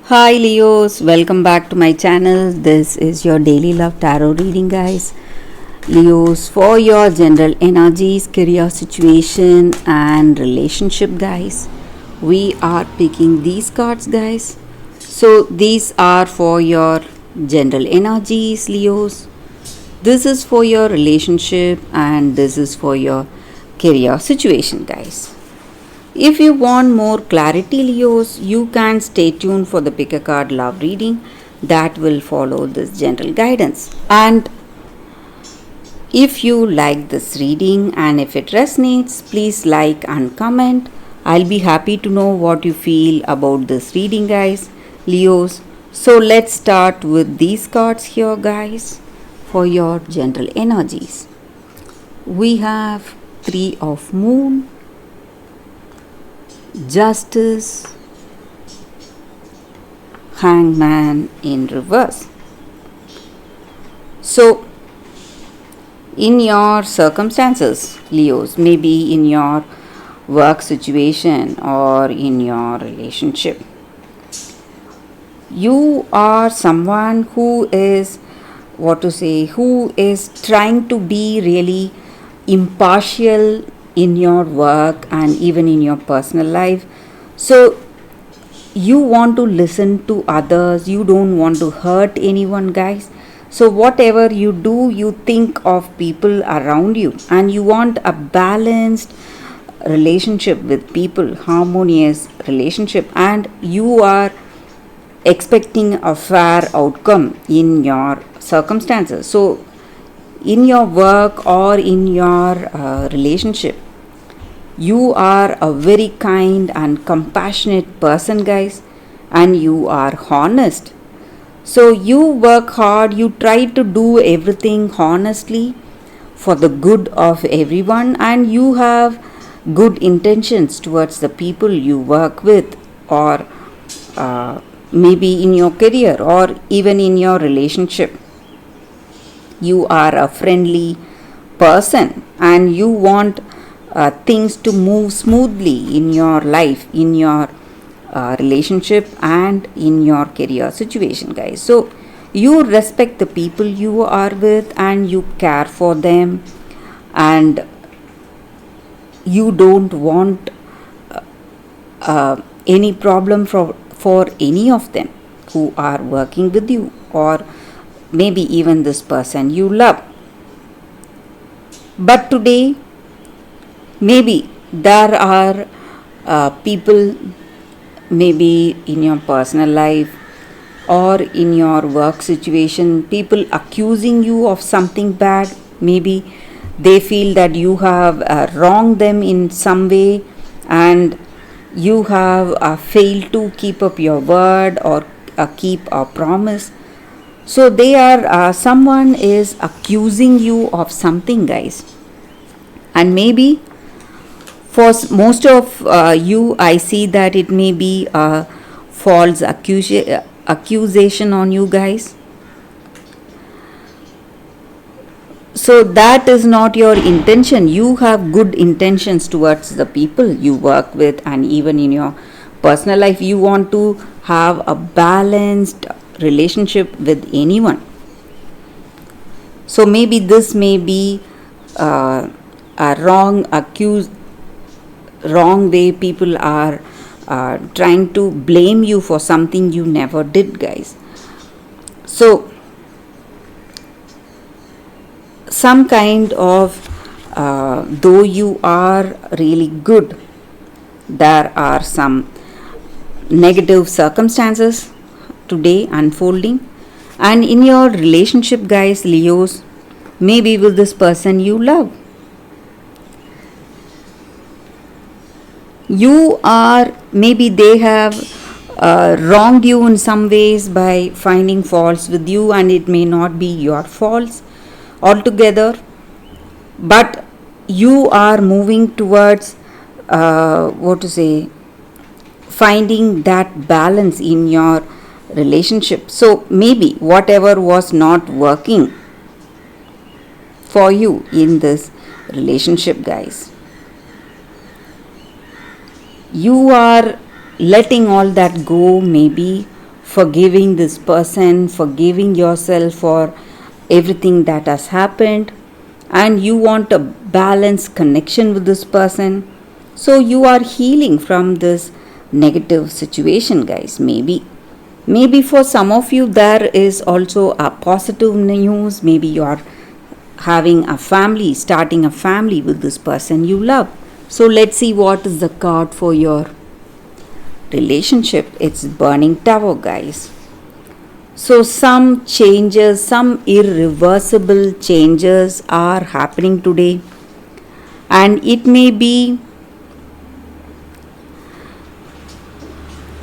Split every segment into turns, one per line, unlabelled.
Hi Leos, welcome back to my channel. This is your daily love tarot reading, guys. Leos, for your general energies, career situation, and relationship, guys. We are picking these cards, guys. So, these are for your general energies, Leos. This is for your relationship, and this is for your career situation, guys. If you want more clarity, Leos, you can stay tuned for the pick a card love reading that will follow this general guidance. And if you like this reading and if it resonates, please like and comment. I'll be happy to know what you feel about this reading, guys. Leos, so let's start with these cards here, guys, for your general energies. We have Three of Moon, Justice, Hangman in reverse. So, in your circumstances, Leos, maybe in your work situation or in your relationship, you are someone who is who is trying to be really impartial in your work and even in your personal life. So you want to listen to others, you don't want to hurt anyone, guys. So whatever you do, you think of people around you and you want a balanced relationship with people, harmonious relationship, and you are expecting a fair outcome in your circumstances. So in your work or in your relationship, you are a very kind and compassionate person, guys, and you are honest. So you work hard, you try to do everything honestly for the good of everyone, and you have good intentions towards the people you work with, or maybe in your career or even in your relationship. You are a friendly person and you want things to move smoothly in your life, in your relationship, and in your career situation, guys. So you respect the people you are with and you care for them, and you don't want any problem for any of them who are working with you, or maybe even this person you love. But today, maybe there are people, maybe in your personal life or in your work situation, people accusing you of something bad. Maybe they feel that you have wronged them in some way, and you have failed to keep up your word or keep a promise. So they are someone is accusing you of something, guys, and maybe for most of you, I see that it may be a false accusation on you, guys. So that is not your intention. You have good intentions towards the people you work with, and even in your personal life, you want to have a balanced relationship with anyone. So maybe this may be a wrong way people are trying to blame you for something you never did, guys. So some kind of though you are really good, there are some negative circumstances today unfolding, and in your relationship, guys, Leos, maybe with this person you love, you are, maybe they have wronged you in some ways by finding faults with you, and it may not be your faults altogether, but you are moving towards finding that balance in your relationship. So maybe whatever was not working for you in this relationship, guys, you are letting all that go, maybe forgiving this person, forgiving yourself for everything that has happened, and you want a balanced connection with this person. So you are healing from this negative situation, guys. Maybe for some of you there is also a positive news. Maybe you are having a family, starting a family with this person you love. So let's see what is the card for your relationship. It's Burning Tower, guys. So some changes, some irreversible changes are happening today, and it may be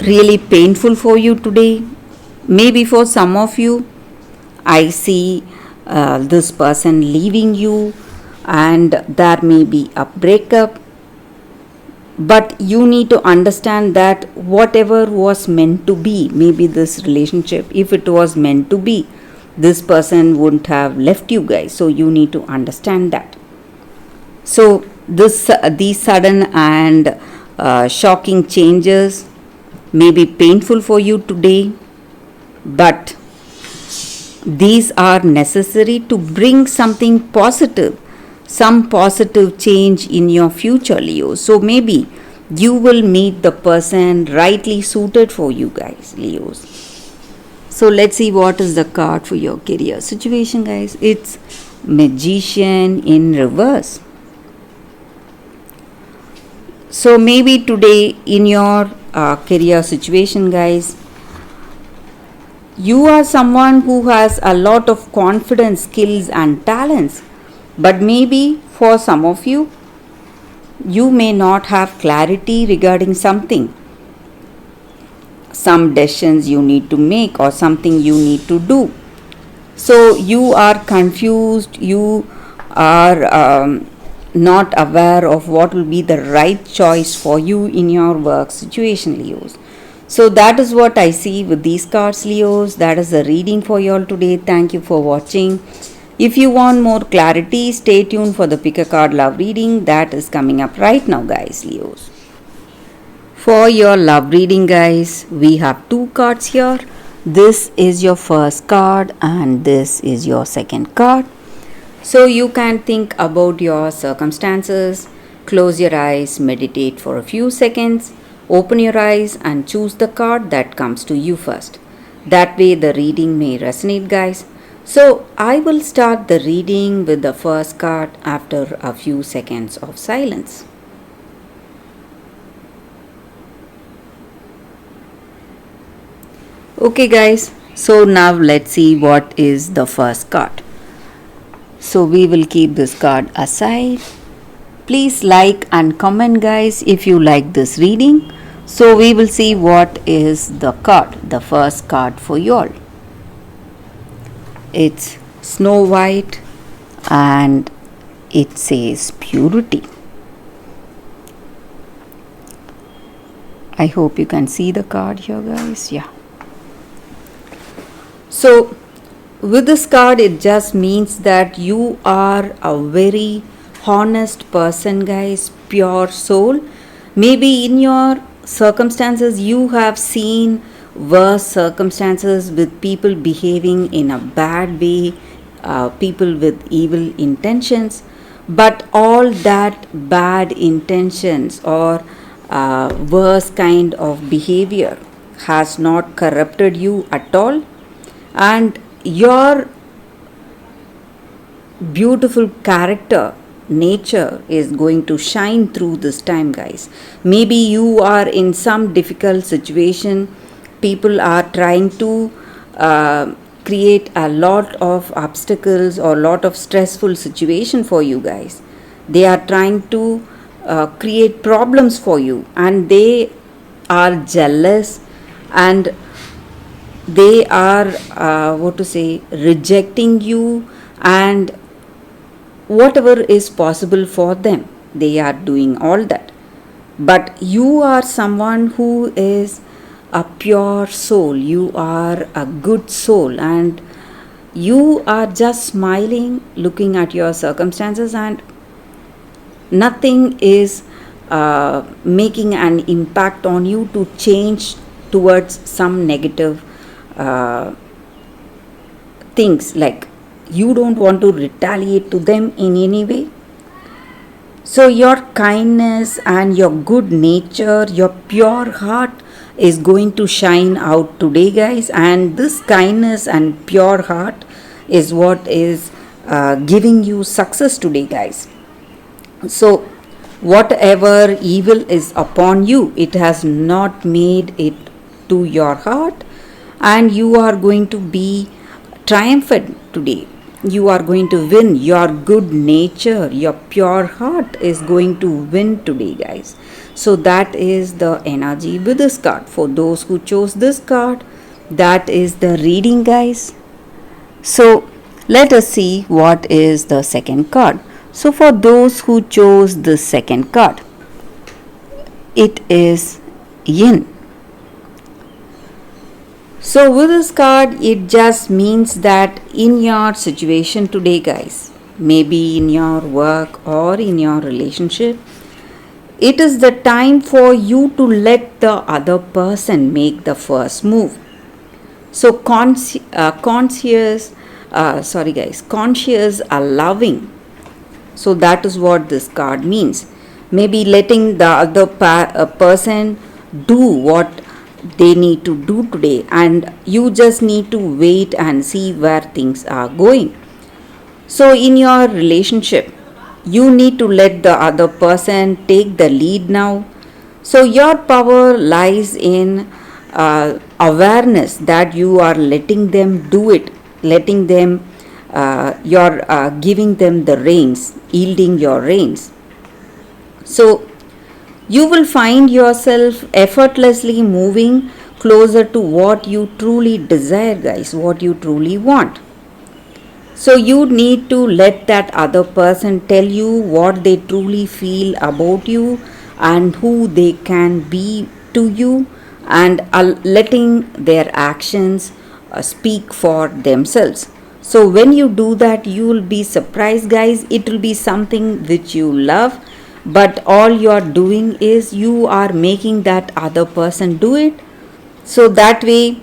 really painful for you today. Maybe for some of you, I see this person leaving you, and there may be a breakup. But you need to understand that whatever was meant to be, maybe this relationship, if it was meant to be, this person wouldn't have left you guys. So you need to understand that. So these sudden and shocking changes may be painful for you today, but these are necessary to bring something positive, some positive change in your future, Leo. So maybe you will meet the person rightly suited for you guys, Leos. So let's see what is the card for your career situation, guys. It's Magician in reverse. So maybe today in your career situation, guys, you are someone who has a lot of confidence, skills and talents, but maybe for some of you, you may not have clarity regarding something, some decisions you need to make or something you need to do. So you are confused, you are not aware of what will be the right choice for you in your work situation, Leos. So that is what I see with these cards, Leos. That is the reading for you all today. Thank you for watching. If you want more clarity, stay tuned for the Pick a Card Love reading that is coming up right now, guys, Leos. For your love reading, guys, we have two cards here. This is your first card and this is your second card. So you can think about your circumstances, close your eyes, meditate for a few seconds, open your eyes and choose the card that comes to you first. That way the reading may resonate, guys. So I will start the reading with the first card after a few seconds of silence. Okay, guys, so now let's see what is the first card. So we will keep this card aside. Please like and comment, guys, if you like this reading. So we will see what is the card, the first card for you all. It's Snow White and it says purity. I hope you can see the card here, guys. Yeah. So with this card, it just means that you are a very honest person, guys, pure soul. Maybe in your circumstances, you have seen worse circumstances with people behaving in a bad way, people with evil intentions. But all that bad intentions or worse kind of behavior has not corrupted you at all. And your beautiful character, nature is going to shine through this time, guys. Maybe you are in some difficult situation. People are trying to create a lot of obstacles or lot of stressful situation for you guys. They are trying to create problems for you, and they are jealous and they are rejecting you, and whatever is possible for them, they are doing all that. But you are someone who is a pure soul, you are a good soul, and you are just smiling, looking at your circumstances, and nothing is making an impact on you to change towards some negative uh, things, like you don't want to retaliate to them in any way. So your kindness and your good nature, your pure heart is going to shine out today, guys. And this kindness and pure heart is what is giving you success today, guys. So whatever evil is upon you, it has not made it to your heart, and you are going to be triumphant today. You are going to win. Your good nature, your pure heart is going to win today, guys. So that is the energy with this card. For those who chose this card, that is the reading, guys. So let us see what is the second card. So for those who chose the second card, it is Yin. So with this card, it just means that in your situation today, guys, maybe in your work or in your relationship, it is the time for you to let the other person make the first move. So conscious allowing. So that is what this card means. Maybe letting the other person do what they need to do today, and you just need to wait and see where things are going. So in your relationship, you need to let the other person take the lead now. So your power lies in awareness that you are letting them do it, letting them you're giving them the reins, yielding your reins. So you will find yourself effortlessly moving closer to what you truly desire, guys, what you truly want. So you need to let that other person tell you what they truly feel about you and who they can be to you, and letting their actions speak for themselves. So when you do that, you will be surprised, guys. It will be something which you love, but all you are doing is you are making that other person do it. So that way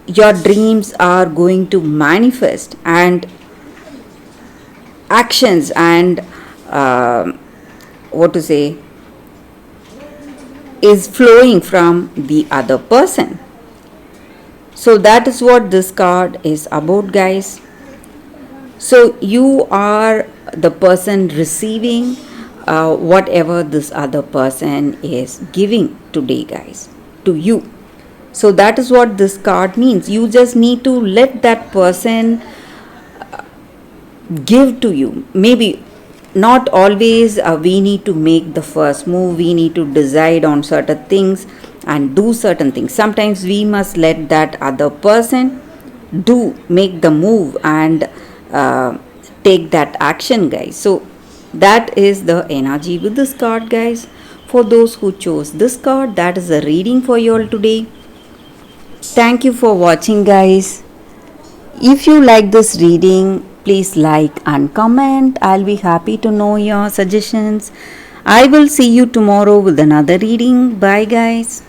your dreams are going to manifest, and actions and what to say is flowing from the other person. So that is what this card is about, guys. So you are the person receiving whatever this other person is giving today, guys, to you. So that is what this card means. You just need to let that person give to you. Maybe not always we need to make the first move, we need to decide on certain things and do certain things. Sometimes we must let that other person make the move and take that action, guys. So that is the energy with this card, guys. For those who chose this card, that is the reading for you all today. Thank you for watching, guys. If you like this reading, please like and comment. I'll be happy to know your suggestions. I will see you tomorrow with another reading. Bye, guys.